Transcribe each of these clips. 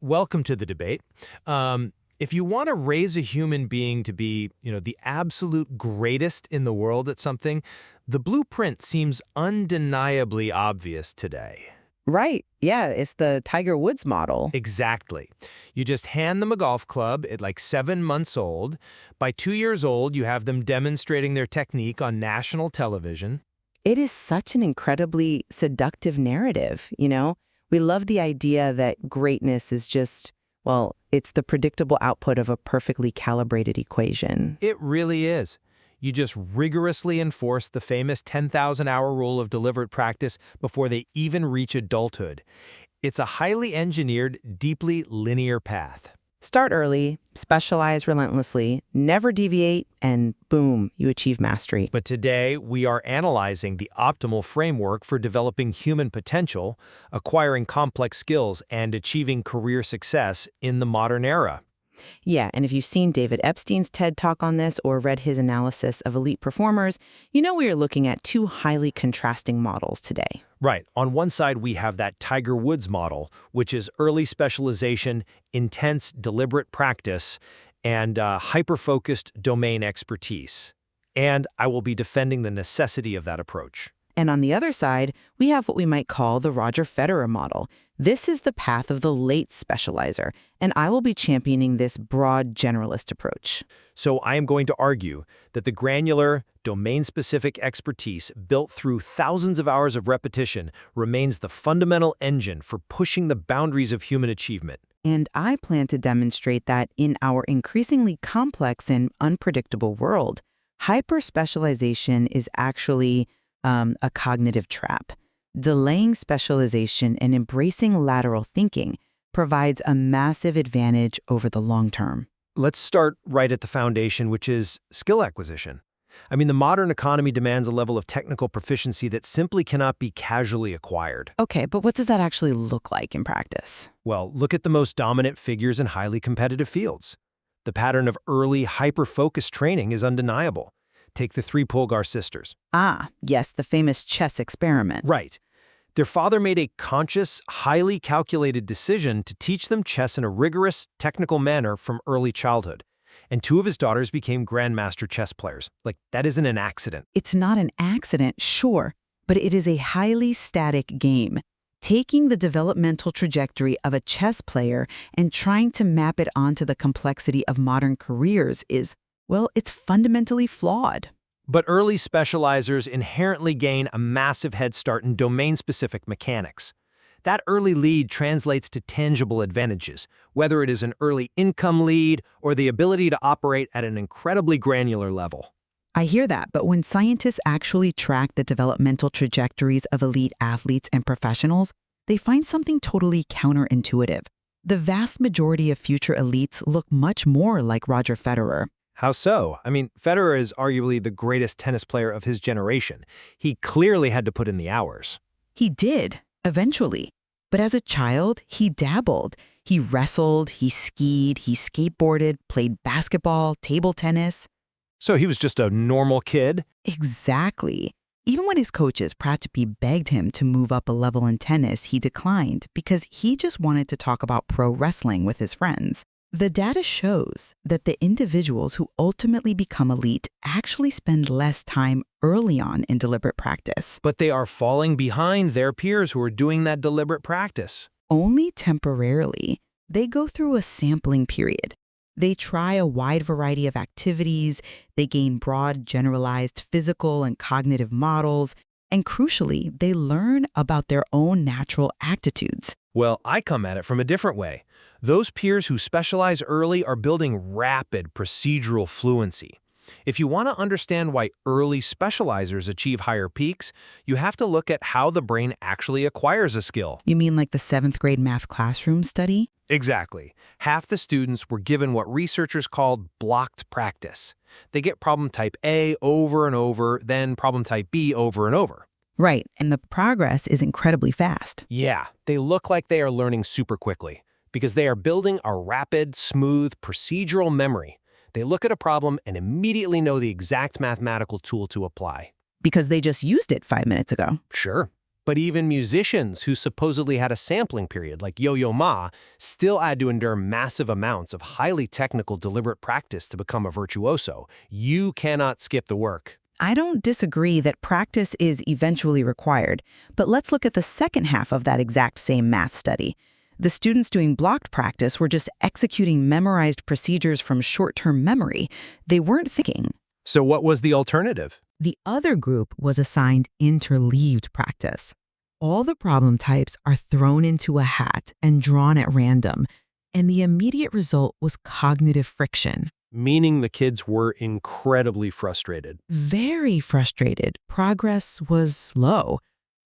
welcome to the debate. If you want to raise a human being to be, the absolute greatest in the world at something, the blueprint seems undeniably obvious today. Right. Yeah, it's the Tiger Woods model. Exactly. You just hand them a golf club at like 7 months old. By 2 years old, you have them demonstrating their technique on national television. It is such an incredibly seductive narrative, We love the idea that greatness is just, well, it's the predictable output of a perfectly calibrated equation. It really is. You just rigorously enforce the famous 10,000-hour rule of deliberate practice before they even reach adulthood. It's a highly engineered, deeply linear path. Start early, specialize relentlessly, never deviate, and boom, you achieve mastery. But today, we are analyzing the optimal framework for developing human potential, acquiring complex skills, and achieving career success in the modern era. Yeah, and if you've seen David Epstein's TED Talk on this or read his analysis of elite performers, we are looking at two highly contrasting models today. Right. On one side, we have that Tiger Woods model, which is early specialization, intense, deliberate practice, and hyper-focused domain expertise. And I will be defending the necessity of that approach. And on the other side, we have what we might call the Roger Federer model. This is the path of the late specializer, and I will be championing this broad generalist approach. So I am going to argue that the granular, domain-specific expertise built through thousands of hours of repetition remains the fundamental engine for pushing the boundaries of human achievement. And I plan to demonstrate that in our increasingly complex and unpredictable world, hyper-specialization is actually a cognitive trap. Delaying specialization and embracing lateral thinking provides a massive advantage over the long term. Let's start right at the foundation, which is skill acquisition. The modern economy demands a level of technical proficiency that simply cannot be casually acquired. Okay, but what does that actually look like in practice? Well, look at the most dominant figures in highly competitive fields. The pattern of early, hyper-focused training is undeniable. Take the three Polgar sisters. Ah, yes, the famous chess experiment. Right. Their father made a conscious, highly calculated decision to teach them chess in a rigorous, technical manner from early childhood. And two of his daughters became grandmaster chess players. That isn't an accident. It's not an accident, sure, but it is a highly static game. Taking the developmental trajectory of a chess player and trying to map it onto the complexity of modern careers is, well, it's fundamentally flawed. But early specializers inherently gain a massive head start in domain-specific mechanics. That early lead translates to tangible advantages, whether it is an early income lead or the ability to operate at an incredibly granular level. I hear that, but when scientists actually track the developmental trajectories of elite athletes and professionals, they find something totally counterintuitive. The vast majority of future elites look much more like Roger Federer. How so? Federer is arguably the greatest tennis player of his generation. He clearly had to put in the hours. He did, eventually. But as a child, he dabbled. He wrestled, he skied, he skateboarded, played basketball, table tennis. So he was just a normal kid? Exactly. Even when his coaches practically begged him to move up a level in tennis, he declined because he just wanted to talk about pro wrestling with his friends. The data shows that the individuals who ultimately become elite actually spend less time early on in deliberate practice. But they are falling behind their peers who are doing that deliberate practice. Only temporarily. They go through a sampling period. They try a wide variety of activities, they gain broad, generalized physical and cognitive models, and crucially, they learn about their own natural aptitudes. Well, I come at it from a different way. Those peers who specialize early are building rapid procedural fluency. If you want to understand why early specializers achieve higher peaks, you have to look at how the brain actually acquires a skill. You mean like the 7th grade math classroom study? Exactly. Half the students were given what researchers called blocked practice. They get problem type A over and over, then problem type B over and over. Right, and the progress is incredibly fast. Yeah, they look like they are learning super quickly because they are building a rapid, smooth, procedural memory. They look at a problem and immediately know the exact mathematical tool to apply. Because they just used it 5 minutes ago. Sure. But even musicians who supposedly had a sampling period, like Yo-Yo Ma, still had to endure massive amounts of highly technical, deliberate practice to become a virtuoso. You cannot skip the work. I don't disagree that practice is eventually required, but let's look at the second half of that exact same math study. The students doing blocked practice were just executing memorized procedures from short-term memory. They weren't thinking. So what was the alternative? The other group was assigned interleaved practice. All the problem types are thrown into a hat and drawn at random, and the immediate result was cognitive friction. Meaning the kids were incredibly frustrated. Very frustrated. Progress was low.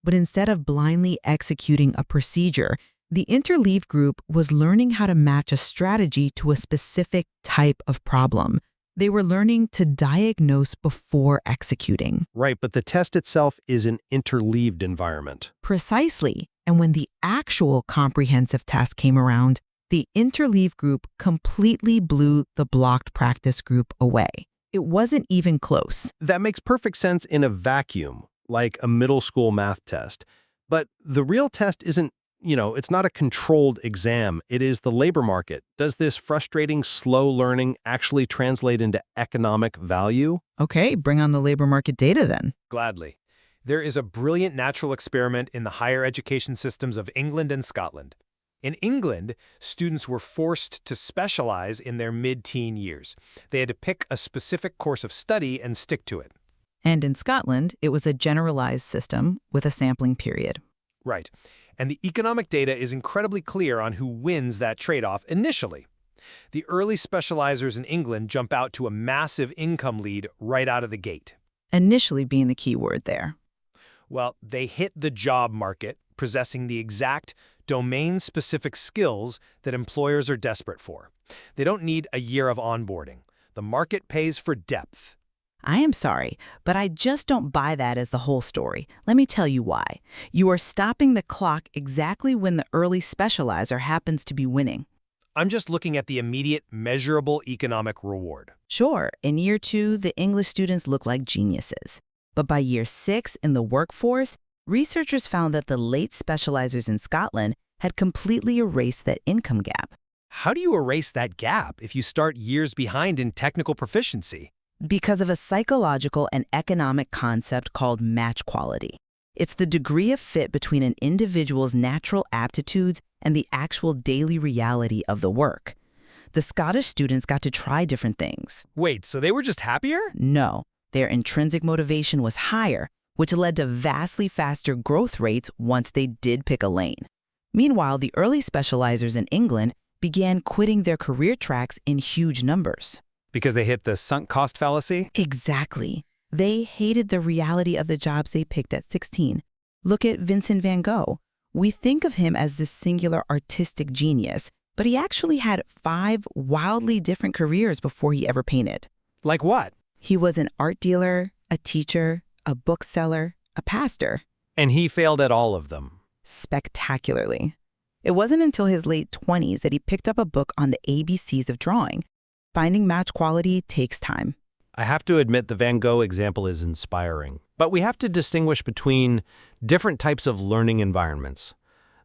But instead of blindly executing a procedure, the interleaved group was learning how to match a strategy to a specific type of problem. They were learning to diagnose before executing. Right, but the test itself is an interleaved environment. Precisely. And when the actual comprehensive test came around, the interleave group completely blew the blocked practice group away. It wasn't even close. That makes perfect sense in a vacuum, like a middle school math test. But the real test isn't, it's not a controlled exam. It is the labor market. Does this frustrating, slow learning actually translate into economic value? Okay, bring on the labor market data then. Gladly. There is a brilliant natural experiment in the higher education systems of England and Scotland. In England, students were forced to specialize in their mid-teen years. They had to pick a specific course of study and stick to it. And in Scotland, it was a generalized system with a sampling period. Right. And the economic data is incredibly clear on who wins that trade-off initially. The early specializers in England jump out to a massive income lead right out of the gate. Initially being the key word there. Well, they hit the job market, possessing the exact domain-specific skills that employers are desperate for. They don't need a year of onboarding. The market pays for depth. I am sorry, but I just don't buy that as the whole story. Let me tell you why. You are stopping the clock exactly when the early specializer happens to be winning. I'm just looking at the immediate, measurable economic reward. Sure, in year 2, the English students look like geniuses. But by year 6 in the workforce, researchers found that the late specializers in Scotland had completely erased that income gap. How do you erase that gap if you start years behind in technical proficiency? Because of a psychological and economic concept called match quality. It's the degree of fit between an individual's natural aptitudes and the actual daily reality of the work. The Scottish students got to try different things. Wait, so they were just happier? No, their intrinsic motivation was higher, which led to vastly faster growth rates once they did pick a lane. Meanwhile, the early specializers in England began quitting their career tracks in huge numbers. Because they hit the sunk cost fallacy? Exactly. They hated the reality of the jobs they picked at 16. Look at Vincent van Gogh. We think of him as this singular artistic genius, but he actually had 5 wildly different careers before he ever painted. Like what? He was an art dealer, a teacher, a bookseller, a pastor. And he failed at all of them. Spectacularly. It wasn't until his late 20s that he picked up a book on the ABCs of drawing. Finding match quality takes time. I have to admit the Van Gogh example is inspiring, but we have to distinguish between different types of learning environments.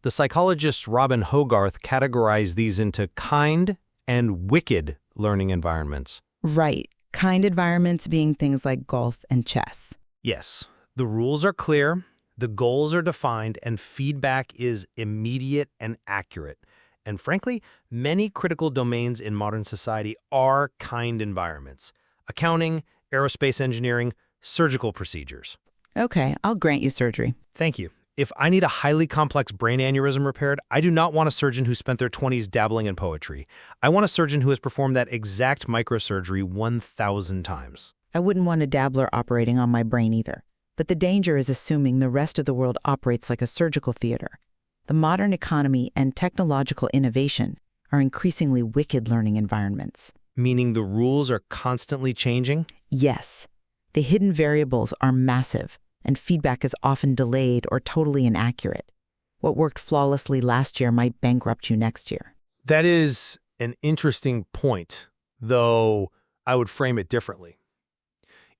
The psychologist Robin Hogarth categorized these into kind and wicked learning environments. Right. Kind environments being things like golf and chess. Yes, the rules are clear, the goals are defined, and feedback is immediate and accurate. And frankly, many critical domains in modern society are kind environments. Accounting, aerospace engineering, surgical procedures. Okay, I'll grant you surgery. Thank you. If I need a highly complex brain aneurysm repaired, I do not want a surgeon who spent their 20s dabbling in poetry. I want a surgeon who has performed that exact microsurgery 1,000 times. I wouldn't want a dabbler operating on my brain either. But the danger is assuming the rest of the world operates like a surgical theater. The modern economy and technological innovation are increasingly wicked learning environments. Meaning the rules are constantly changing? Yes. The hidden variables are massive, and feedback is often delayed or totally inaccurate. What worked flawlessly last year might bankrupt you next year. That is an interesting point, though I would frame it differently.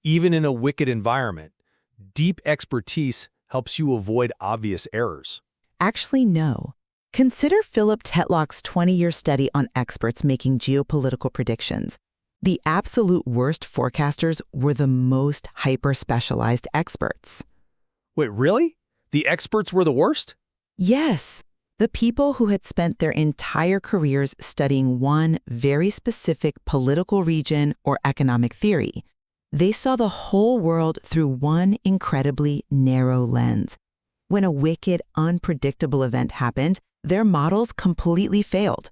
Even in a wicked environment, deep expertise Helps you avoid obvious errors. Actually, no. Consider Philip Tetlock's 20-year study on experts making geopolitical predictions. The absolute worst forecasters were the most hyper-specialized experts. Wait, really? The experts were the worst? Yes, the people who had spent their entire careers studying one very specific political region or economic theory. They saw the whole world through one incredibly narrow lens. When a wicked, unpredictable event happened, their models completely failed.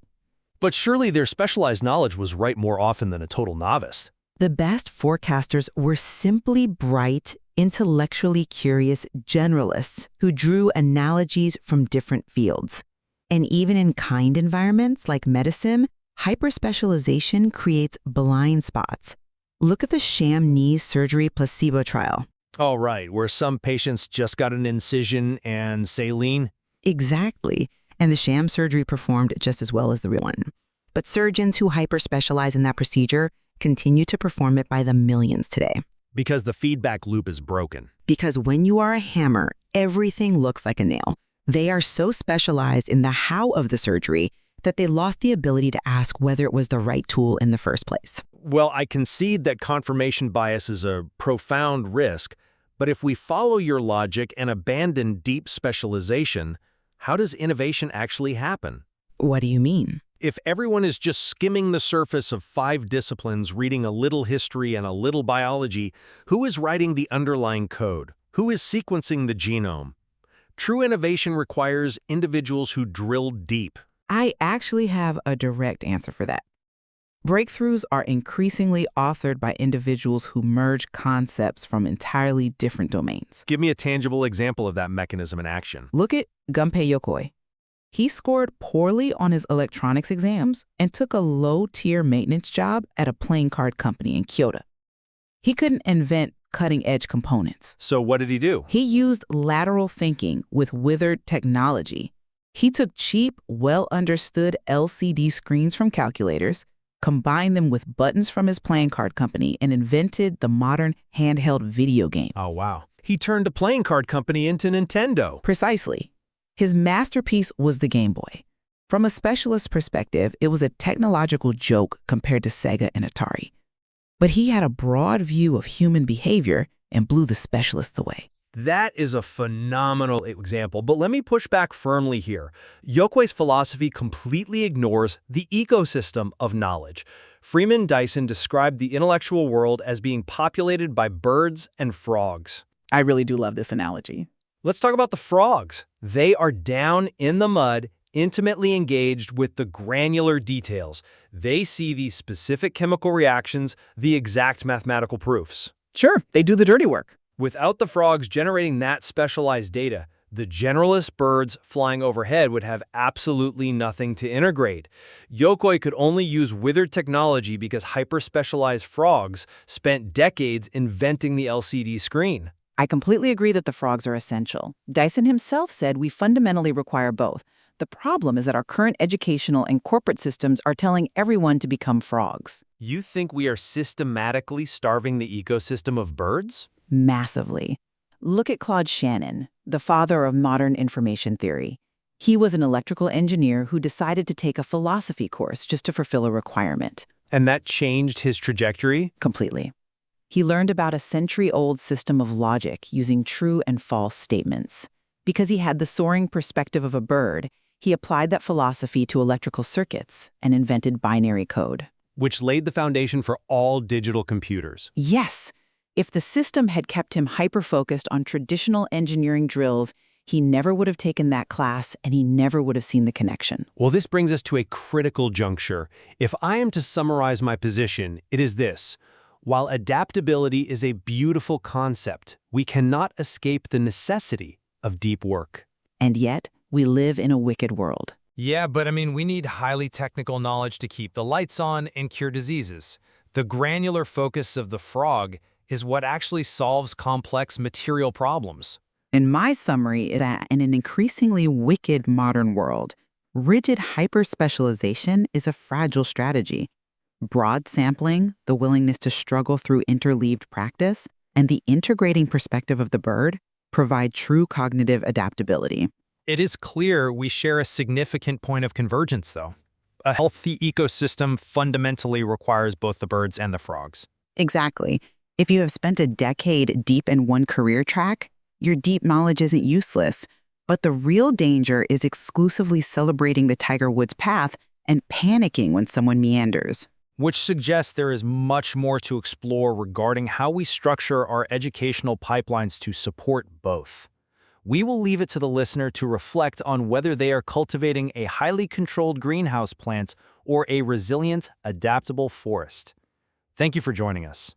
But surely their specialized knowledge was right more often than a total novice. The best forecasters were simply bright, intellectually curious generalists who drew analogies from different fields. And even in kind environments like medicine, hyperspecialization creates blind spots. Look at the sham knee surgery placebo trial. Oh, right, where some patients just got an incision and saline. Exactly. And the sham surgery performed just as well as the real one. But surgeons who hyperspecialize in that procedure continue to perform it by the millions today. Because the feedback loop is broken. Because when you are a hammer, everything looks like a nail. They are so specialized in the how of the surgery that they lost the ability to ask whether it was the right tool in the first place. Well, I concede that confirmation bias is a profound risk, but if we follow your logic and abandon deep specialization, how does innovation actually happen? What do you mean? If everyone is just skimming the surface of 5 disciplines, reading a little history and a little biology, who is writing the underlying code? Who is sequencing the genome? True innovation requires individuals who drill deep. I actually have a direct answer for that. Breakthroughs are increasingly authored by individuals who merge concepts from entirely different domains. Give me a tangible example of that mechanism in action. Look at Gunpei Yokoi. He scored poorly on his electronics exams and took a low-tier maintenance job at a playing card company in Kyoto. He couldn't invent cutting-edge components. So what did he do? He used lateral thinking with withered technology. He took cheap, well-understood LCD screens from calculators, combined them with buttons from his playing card company, and invented the modern handheld video game. Oh, wow. He turned a playing card company into Nintendo. Precisely. His masterpiece was the Game Boy. From a specialist perspective, it was a technological joke compared to Sega and Atari. But he had a broad view of human behavior and blew the specialists away. That is a phenomenal example, but let me push back firmly here. Yokoi's philosophy completely ignores the ecosystem of knowledge. Freeman Dyson described the intellectual world as being populated by birds and frogs. I really do love this analogy. Let's talk about the frogs. They are down in the mud, intimately engaged with the granular details. They see these specific chemical reactions, the exact mathematical proofs. Sure, they do the dirty work. Without the frogs generating that specialized data, the generalist birds flying overhead would have absolutely nothing to integrate. Yokoi could only use withered technology because hyper-specialized frogs spent decades inventing the LCD screen. I completely agree that the frogs are essential. Dyson himself said we fundamentally require both. The problem is that our current educational and corporate systems are telling everyone to become frogs. You think we are systematically starving the ecosystem of birds? Massively. Look at Claude Shannon, the father of modern information theory. He was an electrical engineer who decided to take a philosophy course just to fulfill a requirement. And that changed his trajectory? Completely. He learned about a century-old system of logic using true and false statements. Because he had the soaring perspective of a bird, he applied that philosophy to electrical circuits and invented binary code. Which laid the foundation for all digital computers. Yes. If the system had kept him hyper-focused on traditional engineering drills, he never would have taken that class and he never would have seen the connection. Well, this brings us to a critical juncture. If I am to summarize my position, it is this. While adaptability is a beautiful concept, we cannot escape the necessity of deep work. And yet, we live in a wicked world. Yeah, but we need highly technical knowledge to keep the lights on and cure diseases. The granular focus of the frog is what actually solves complex material problems. And my summary is that in an increasingly wicked modern world, rigid hyper-specialization is a fragile strategy. Broad sampling, the willingness to struggle through interleaved practice, and the integrating perspective of the bird, provide true cognitive adaptability. It is clear we share a significant point of convergence, though. A healthy ecosystem fundamentally requires both the birds and the frogs. Exactly. If you have spent a decade deep in one career track, your deep knowledge isn't useless. But the real danger is exclusively celebrating the Tiger Woods path and panicking when someone meanders. Which suggests there is much more to explore regarding how we structure our educational pipelines to support both. We will leave it to the listener to reflect on whether they are cultivating a highly controlled greenhouse plant or a resilient, adaptable forest. Thank you for joining us.